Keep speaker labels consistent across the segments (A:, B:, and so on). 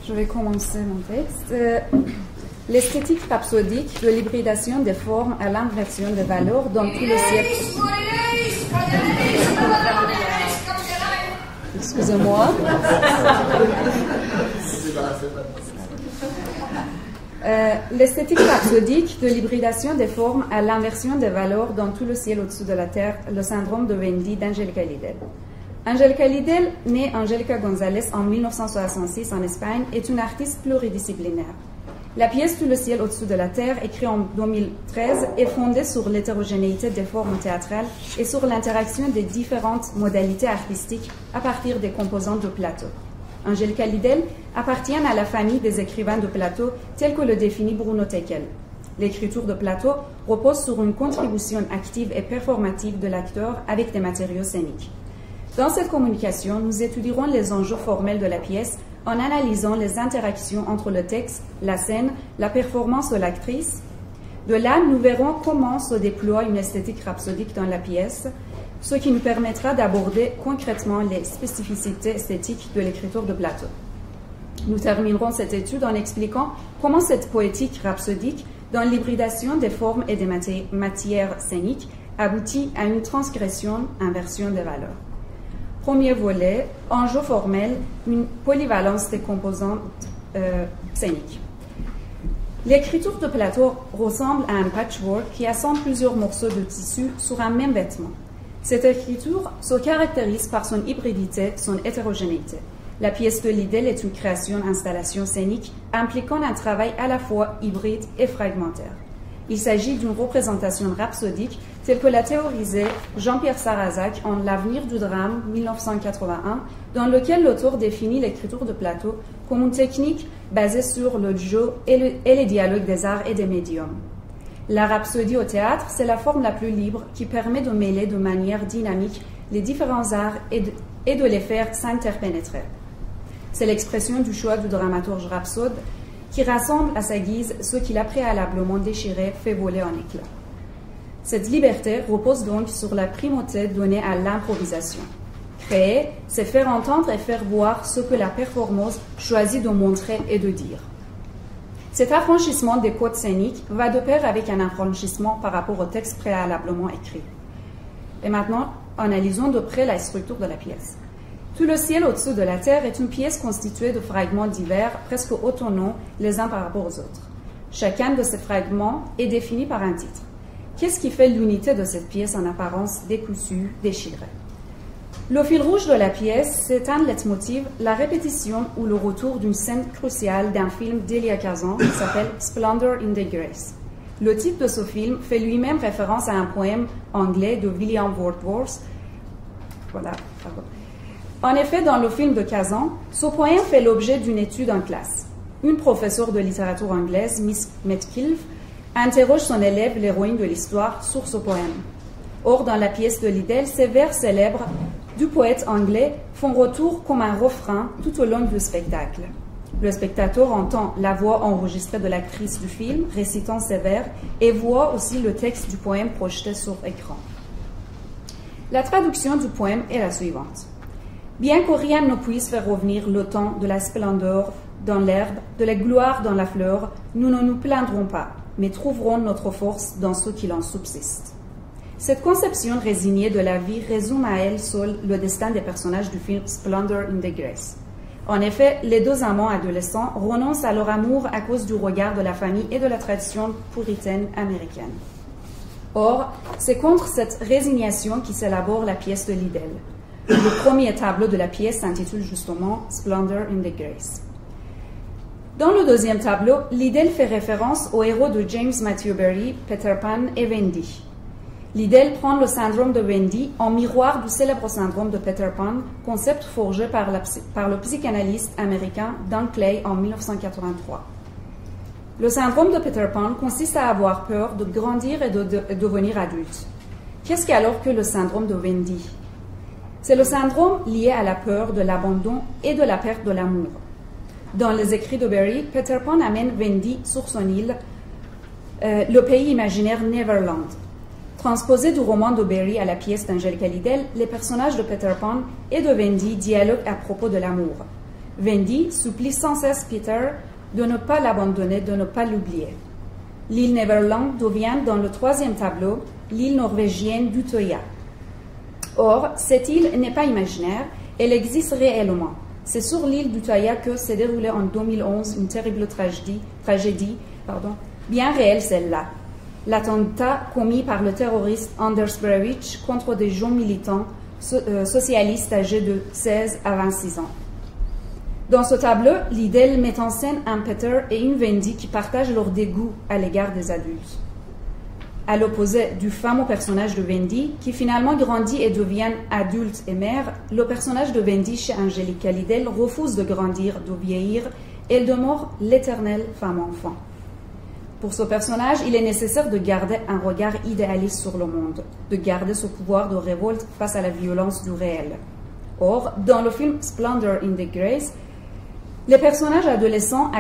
A: Je vais commencer mon texte. L'esthétique rhapsodique de l'hybridation des formes à l'inversion des valeurs dans tout le siècle. Excusez-moi. L'esthétique rhapsodique de l'hybridation des formes à l'inversion des valeurs dans tout le ciel au-dessous de la terre, le syndrome de Wendy d'Angélica Lidl. Angélica Lidl, née Angélica González en 1966 en Espagne, est une artiste pluridisciplinaire. La pièce Tout le ciel au-dessous de la terre, écrite en 2013, est fondée sur l'hétérogénéité des formes théâtrales et sur l'interaction des différentes modalités artistiques à partir des composants de plateau. Angélica Lidl appartient à la famille des écrivains de plateau tel que le définit Bruno Tekel. L'écriture de plateau repose sur une contribution active et performative de l'acteur avec des matériaux scéniques. Dans cette communication, nous étudierons les enjeux formels de la pièce en analysant les interactions entre le texte, la scène, la performance de l'actrice. De là, nous verrons comment se déploie une esthétique rhapsodique dans la pièce, ce qui nous permettra d'aborder concrètement les spécificités esthétiques de l'écriture de plateau. Nous terminerons cette étude en expliquant comment cette poétique rhapsodique, dans l'hybridation des formes et des matières scéniques, aboutit à une transgression, inversion des valeurs. Premier volet, enjeu formel, une polyvalence des composantes scéniques. L'écriture de plateau ressemble à un patchwork qui assemble plusieurs morceaux de tissu sur un même vêtement. Cette écriture se caractérise par son hybridité, son hétérogénéité. La pièce de Lidl est une création-installation scénique impliquant un travail à la fois hybride et fragmentaire. Il s'agit d'une représentation rhapsodique telle que l'a théorisée Jean-Pierre Sarrazac en L'avenir du drame 1981, dans lequel l'auteur définit l'écriture de plateau comme une technique basée sur le jeu et les dialogues des arts et des médiums. La rhapsodie au théâtre, c'est la forme la plus libre qui permet de mêler de manière dynamique les différents arts et de les faire s'interpénétrer. C'est l'expression du choix du dramaturge rhapsode qui rassemble à sa guise ce qu'il a préalablement déchiré, fait voler en éclats. Cette liberté repose donc sur la primauté donnée à l'improvisation. Créer, c'est faire entendre et faire voir ce que la performance choisit de montrer et de dire. Cet affranchissement des codes scéniques va de pair avec un affranchissement par rapport au texte préalablement écrit. Et maintenant, analysons de près la structure de la pièce. Tout le ciel au-dessus de la terre est une pièce constituée de fragments divers, presque autonomes les uns par rapport aux autres. Chacun de ces fragments est défini par un titre. Qu'est-ce qui fait l'unité de cette pièce en apparence décousue, déchirée? Le fil rouge de la pièce, c'est un leitmotiv, la répétition ou le retour d'une scène cruciale d'un film d'il y a 15 ans qui s'appelle Splendor in Disgrace. Le titre de ce film fait lui-même référence à un poème anglais de William Wordsworth. Voilà, pardon. En effet, dans le film de Kazan, ce poème fait l'objet d'une étude en classe. Une professeure de littérature anglaise, Miss Metcalfe, interroge son élève, l'héroïne de l'histoire, sur ce poème. Or, dans la pièce de Lidl, ces vers célèbres du poète anglais font retour comme un refrain tout au long du spectacle. Le spectateur entend la voix enregistrée de l'actrice du film récitant ces vers et voit aussi le texte du poème projeté sur écran. La traduction du poème est la suivante. Bien que rien ne puisse faire revenir le temps de la splendeur dans l'herbe, de la gloire dans la fleur, nous ne nous plaindrons pas, mais trouverons notre force dans ce qu'il en subsiste. Cette conception résignée de la vie résume à elle seule le destin des personnages du film Splendor in Disgrace. En effet, les deux amants adolescents renoncent à leur amour à cause du regard de la famille et de la tradition puritaine américaine. Or, c'est contre cette résignation qui s'élabore la pièce de Lidl. Le premier tableau de la pièce s'intitule justement Splendor in Disgrace. Dans le deuxième tableau, Lidl fait référence aux héros de James Matthew Barrie, Peter Pan et Wendy. Lidl prend le syndrome de Wendy en miroir du célèbre syndrome de Peter Pan, concept forgé par le psychanalyste américain Dan Clay en 1983. Le syndrome de Peter Pan consiste à avoir peur de grandir et de devenir adulte. Qu'est-ce qu'alors que le syndrome de Wendy? C'est le syndrome lié à la peur de l'abandon et de la perte de l'amour. Dans les écrits de Barrie, Peter Pan amène Wendy sur son île, le pays imaginaire Neverland. Transposé du roman de Barrie à la pièce d'Angélica Lidl, les personnages de Peter Pan et de Wendy dialoguent à propos de l'amour. Wendy supplie sans cesse Peter de ne pas l'abandonner, de ne pas l'oublier. L'île Neverland devient, dans le troisième tableau, l'île norvégienne d'Utøya. Or, cette île n'est pas imaginaire, elle existe réellement. C'est sur l'île d'Utøya que s'est déroulée en 2011 une terrible tragédie, bien réelle celle-là. L'attentat commis par le terroriste Anders Breivik contre des jeunes militants socialistes âgés de 16 à 26 ans. Dans ce tableau, Liddell met en scène un Peter et une Wendy qui partagent leur dégoût à l'égard des adultes. À l'opposé du fameux personnage de Wendy, qui finalement grandit et devient adulte et mère, le personnage de Wendy chez Angelica Liddell refuse de grandir, de vieillir, et elle demeure l'éternelle femme-enfant. Pour ce personnage, il est nécessaire de garder un regard idéaliste sur le monde, de garder ce pouvoir de révolte face à la violence du réel. Or, dans le film Splendor in Disgrace, les personnages adolescents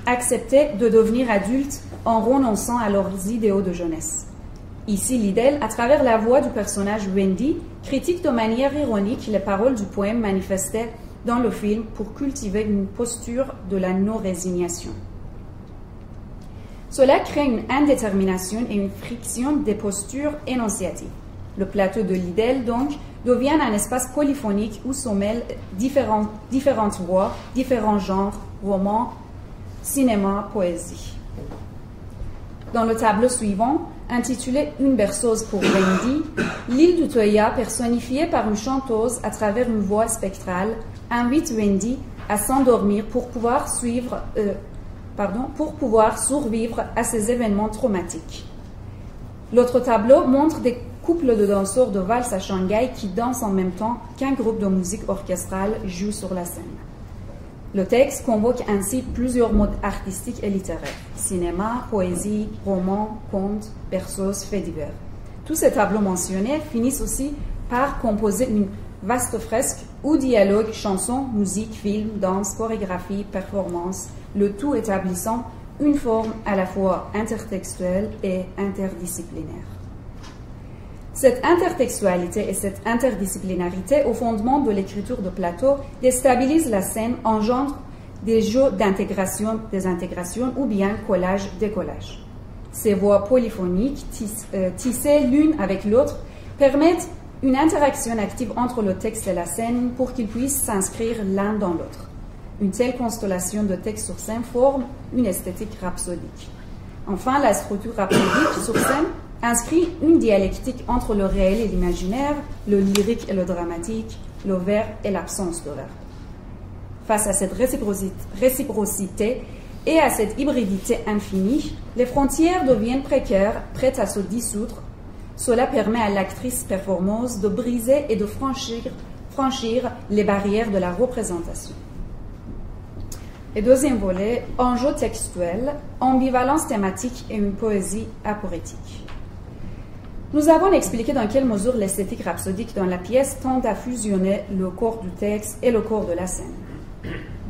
A: acceptaient de devenir adultes en renonçant à leurs idéaux de jeunesse. Ici, Liddell, à travers la voix du personnage Wendy, critique de manière ironique les paroles du poème manifestées dans le film pour cultiver une posture de la non-résignation. Cela crée une indétermination et une friction des postures énonciatives. Le plateau de Liddell, donc, devient un espace polyphonique où se mêlent différentes voix, différents genres, romans, cinéma, poésie. Dans le tableau suivant, intitulé « Une berceuse pour Wendy », l'île d'Utøya, personnifiée par une chanteuse à travers une voix spectrale, invite Wendy à s'endormir pour pouvoir survivre à ces événements traumatiques. L'autre tableau montre des couples de danseurs de valse à Shanghai qui dansent en même temps qu'un groupe de musique orchestrale joue sur la scène. Le texte convoque ainsi plusieurs modes artistiques et littéraires: cinéma, poésie, roman, conte, berceuse, faits divers. Tous ces tableaux mentionnés finissent aussi par composer une vaste fresque où dialogue, chansons, musique, film, danse, chorégraphie, performance, le tout établissant une forme à la fois intertextuelle et interdisciplinaire. Cette intertextualité et cette interdisciplinarité au fondement de l'écriture de Plateau déstabilisent la scène, engendrent des jeux d'intégration, désintegration ou bien collage-décollage. Ces voix polyphoniques, tissées l'une avec l'autre, permettent une interaction active entre le texte et la scène pour qu'ils puissent s'inscrire l'un dans l'autre. Une telle constellation de textes sur scène forme une esthétique rhapsodique. Enfin, la structure rhapsodique sur scène inscrit une dialectique entre le réel et l'imaginaire, le lyrique et le dramatique, le verbe et l'absence de verbe. Face à cette réciprocité et à cette hybridité infinie, les frontières deviennent précaires, prêtes à se dissoudre. Cela permet à l'actrice performeuse de briser et de franchir les barrières de la représentation. Et deuxième volet, enjeu textuel, ambivalence thématique et une poésie aporétique. Nous avons expliqué dans quelle mesure l'esthétique rhapsodique dans la pièce tend à fusionner le corps du texte et le corps de la scène.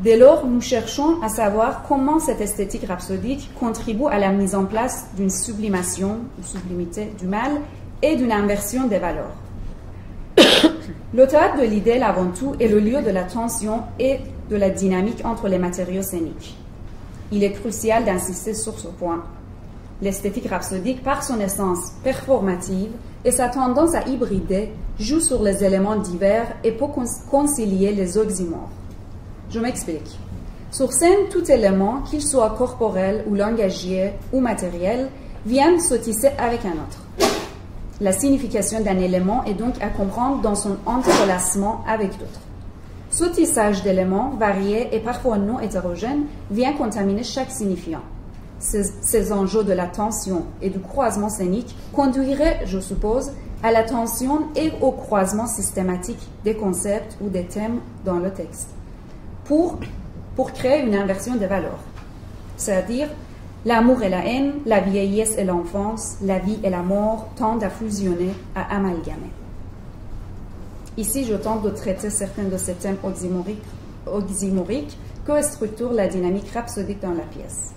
A: Dès lors, nous cherchons à savoir comment cette esthétique rhapsodique contribue à la mise en place d'une sublimation, une sublimité du mal et d'une inversion des valeurs. Le théâtre de Liddell, avant tout, est le lieu de la tension et de la dynamique entre les matériaux scéniques. Il est crucial d'insister sur ce point. L'esthétique rhapsodique, par son essence performative et sa tendance à hybrider, joue sur les éléments divers et peut concilier les oxymores. Je m'explique. Sur scène, tout élément, qu'il soit corporel ou langagier ou matériel, vient se tisser avec un autre. La signification d'un élément est donc à comprendre dans son entrelacement avec d'autres. Ce tissage d'éléments variés et parfois non hétérogènes vient contaminer chaque signifiant. Ces enjeux de la tension et du croisement scénique conduiraient, je suppose, à la tension et au croisement systématique des concepts ou des thèmes dans le texte, pour créer une inversion des valeurs, c'est-à-dire l'amour et la haine, la vieillesse et l'enfance, la vie et la mort tendent à fusionner, à amalgamer. Ici, je tente de traiter certains de ces thèmes oxymoriques que structure la dynamique rhapsodique dans la pièce.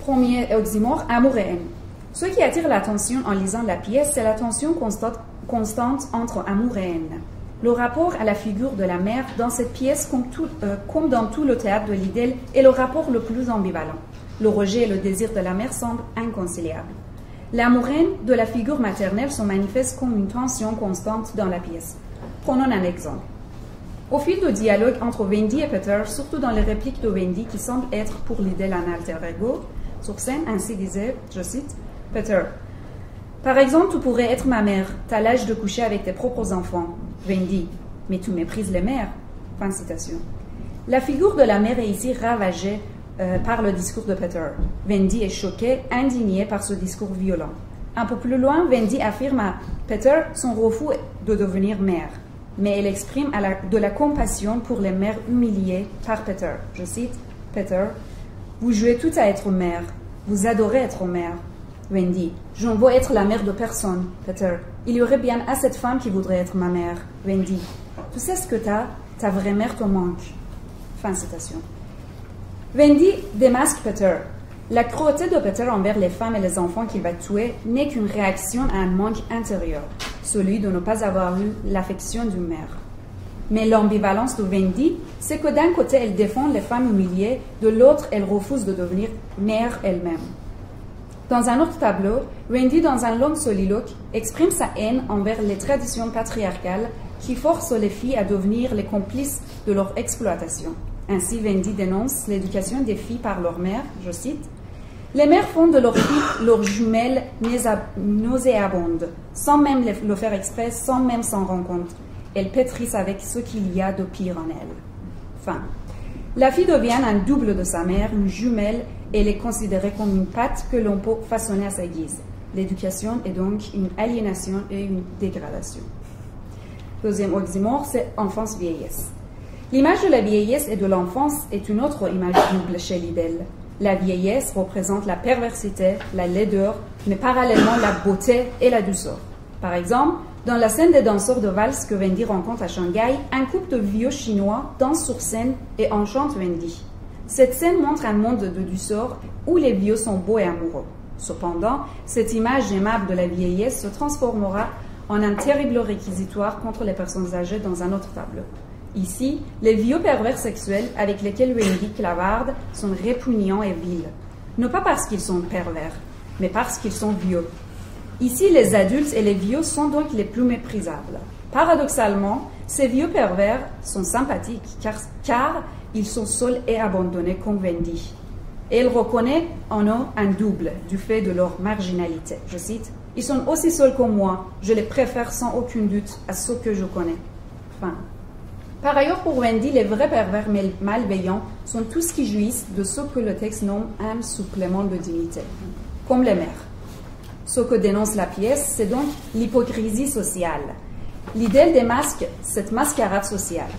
A: Premier oxymore, amour et haine. Ce qui attire l'attention en lisant la pièce, c'est la tension constante entre amour et haine. Le rapport à la figure de la mère dans cette pièce, comme dans tout le théâtre de l'Idylle, est le rapport le plus ambivalent. Le rejet et le désir de la mère semblent inconciliables. L'amour-haine de la figure maternelle se manifeste comme une tension constante dans la pièce. Prenons un exemple. Au fil du dialogue entre Wendy et Peter, surtout dans les répliques de Wendy qui semblent être pour l'Idylle un alter ego, sur scène, ainsi disait, je cite, Peter. Par exemple, tu pourrais être ma mère, t'as l'âge de coucher avec tes propres enfants. Wendy, mais tu méprises les mères. Fin de citation. La figure de la mère est ici ravagée par le discours de Peter. Wendy est choquée, indignée par ce discours violent. Un peu plus loin, Wendy affirme à Peter son refus de devenir mère. Mais elle exprime de la compassion pour les mères humiliées par Peter. Je cite, Peter, vous jouez tout à être mère. Vous adorez être mère. Wendy, je ne veux être la mère de personne. Peter, il y aurait bien assez de femmes qui voudraient être ma mère. Wendy, tu sais ce que ta vraie mère te manque. Fin de citation. Wendy démasque Peter. La cruauté de Peter envers les femmes et les enfants qu'il va tuer n'est qu'une réaction à un manque intérieur, celui de ne pas avoir eu l'affection d'une mère. Mais l'ambivalence de Wendy, c'est que d'un côté, elle défend les femmes humiliées, de l'autre, elle refuse de devenir mère elle-même. Dans un autre tableau, Wendy, dans un long soliloque, exprime sa haine envers les traditions patriarcales qui forcent les filles à devenir les complices de leur exploitation. Ainsi, Wendy dénonce l'éducation des filles par leur mère, je cite, « Les mères font de leurs filles leurs jumelles nauséabondes, sans même le faire exprès, sans même s'en rendre compte. Elles pétrissent avec ce qu'il y a de pire en elles. » Fin. La fille devient un double de sa mère, une jumelle, et elle est considérée comme une pâte que l'on peut façonner à sa guise. L'éducation est donc une aliénation et une dégradation. Deuxième oxymore, c'est enfance-vieillesse. L'image de la vieillesse et de l'enfance est une autre image double chez l'Idylle. La vieillesse représente la perversité, la laideur, mais parallèlement la beauté et la douceur. Par exemple, dans la scène des danseurs de valse que Wendy rencontre à Shanghai, un couple de vieux chinois danse sur scène et enchante Wendy. Cette scène montre un monde de douceur où les vieux sont beaux et amoureux. Cependant, cette image aimable de la vieillesse se transformera en un terrible réquisitoire contre les personnes âgées dans un autre tableau. Ici, les vieux pervers sexuels avec lesquels Wendy clavarde sont répugnants et vils. Non pas parce qu'ils sont pervers, mais parce qu'ils sont vieux. Ici, les adultes et les vieux sont donc les plus méprisables. Paradoxalement, ces vieux pervers sont sympathiques car ils sont seuls et abandonnés comme Wendy. Et elle reconnaît en eux un double du fait de leur marginalité. Je cite, « Ils sont aussi seuls que moi, je les préfère sans aucun doute à ceux que je connais. » Fin. Par ailleurs, pour Wendy, les vrais pervers malveillants sont tous qui jouissent de ce que le texte nomme un supplément de dignité, comme les mères. Ce que dénonce la pièce, c'est donc l'hypocrisie sociale. L'Idylle démasque cette mascarade sociale.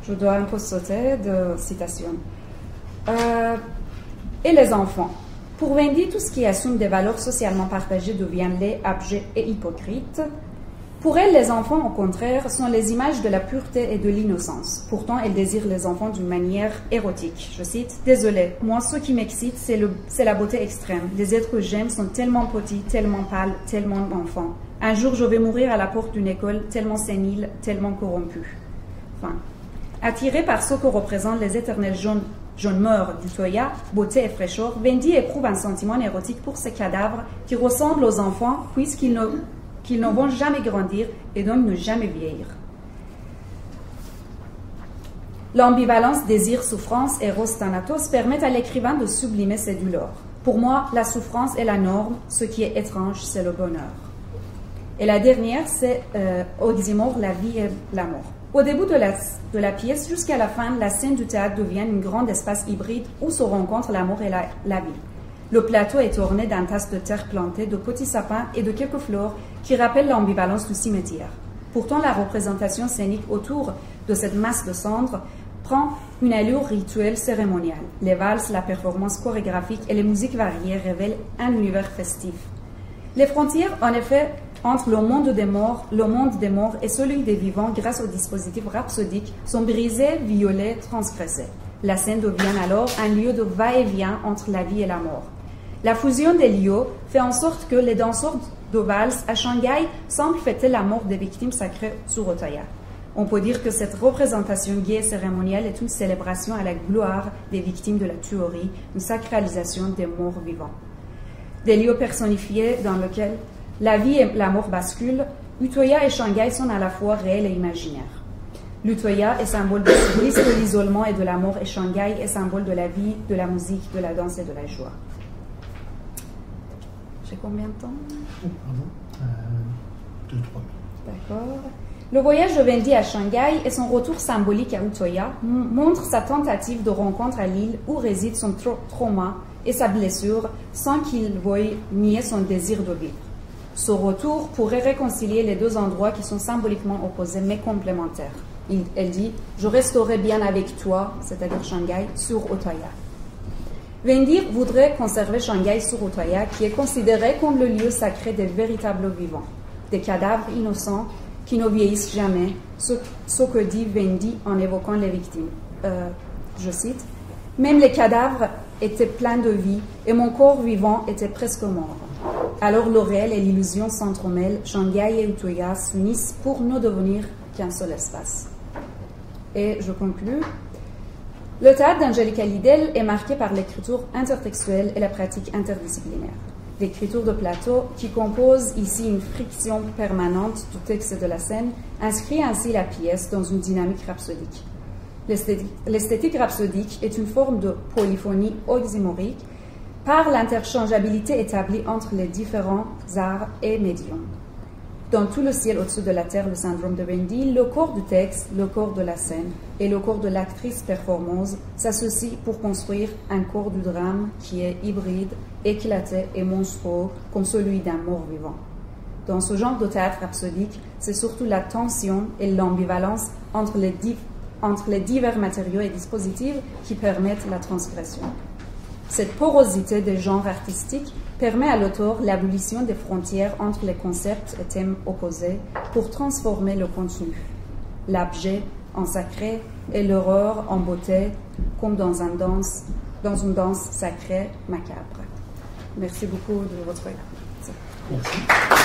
A: Je dois un peu sauter de citation. Et les enfants. Pour Wendy, tout ce qui assume des valeurs socialement partagées devient laid, abject et hypocrite. Pour elle, les enfants, au contraire, sont les images de la pureté et de l'innocence. Pourtant, elle désire les enfants d'une manière érotique. Je cite, « Désolée, moi, ce qui m'excite, c'est la beauté extrême. Les êtres que j'aime sont tellement petits, tellement pâles, tellement enfants. Un jour, je vais mourir à la porte d'une école tellement sénile, tellement corrompue. » Enfin, attirée par ce que représentent les éternels jaunes mœurs du Toya, beauté et fraîcheur, Wendy éprouve un sentiment érotique pour ces cadavres qui ressemblent aux enfants puisqu'ils ne vont jamais grandir et donc ne jamais vieillir. L'ambivalence désir-souffrance Eros-Thanatos permet à l'écrivain de sublimer ses douleurs. Pour moi, la souffrance est la norme, ce qui est étrange, c'est le bonheur. Et la dernière, c'est oxymore, la vie et la mort. Au début de la pièce jusqu'à la fin, la scène du théâtre devient un grand espace hybride où se rencontrent la mort et la vie. Le plateau est orné d'un tas de terre plantée, de petits sapins et de quelques fleurs qui rappellent l'ambivalence du cimetière. Pourtant, la représentation scénique autour de cette masse de cendres prend une allure rituelle cérémoniale. Les valses, la performance chorégraphique et les musiques variées révèlent un univers festif. Les frontières, en effet, entre le monde des morts et celui des vivants, grâce au dispositif rhapsodique, sont brisées, violées, transgressées. La scène devient alors un lieu de va-et-vient entre la vie et la mort. La fusion des lieux fait en sorte que les danseurs de valse à Shanghai semble fêter la mort des victimes sacrées sur Otoya. On peut dire que cette représentation gaie et cérémonielle est une célébration à la gloire des victimes de la tuerie, une sacralisation des morts vivants. Des lieux personnifiés dans lesquels la vie et la mort basculent, Utoya et Shanghai sont à la fois réels et imaginaires. L'Utoya est symbole du supplice, de l'isolement et de la mort, et Shanghai est symbole de la vie, de la musique, de la danse et de la joie. J'ai combien de temps?
B: Pardon 2-3 minutes.
A: D'accord. Le voyage de Wendy à Shanghai et son retour symbolique à Utoya montrent sa tentative de rencontre à l'île où réside son trauma et sa blessure sans qu'il veuille nier son désir de vivre. Ce retour pourrait réconcilier les deux endroits qui sont symboliquement opposés mais complémentaires. Elle dit « Je resterai bien avec toi », c'est-à-dire Shanghai, sur Otoya. Wendy voudrait conserver Shanghai sur Otoya, qui est considéré comme le lieu sacré des véritables vivants, des cadavres innocents qui ne vieillissent jamais, ce que dit Wendy en évoquant les victimes. Je cite, « Même les cadavres étaient pleins de vie et mon corps vivant était presque mort. Alors le réel et l'illusion s'entremêlent, Shanghai et Utoya s'unissent pour ne devenir qu'un seul espace. » Et je conclus. Le théâtre d'Angelica Lidl est marqué par l'écriture intertextuelle et la pratique interdisciplinaire. L'écriture de plateau, qui compose ici une friction permanente du texte et de la scène, inscrit ainsi la pièce dans une dynamique rhapsodique. L'esthétique rhapsodique est une forme de polyphonie oxymorique par l'interchangeabilité établie entre les différents arts et médiums. Dans tout le ciel au-dessus de la terre, le syndrome de Wendy, le corps du texte, le corps de la scène et le corps de l'actrice performeuse s'associent pour construire un corps du drame qui est hybride, éclaté et monstrueux comme celui d'un mort-vivant. Dans ce genre de théâtre rhapsodique, c'est surtout la tension et l'ambivalence entre les divers matériaux et dispositifs qui permettent la transgression. Cette porosité des genres artistiques permet à l'auteur l'abolition des frontières entre les concepts et thèmes opposés pour transformer le contenu, l'objet en sacré et l'horreur en beauté, comme dans une danse sacrée macabre. Merci beaucoup de votre écoute.
B: Merci.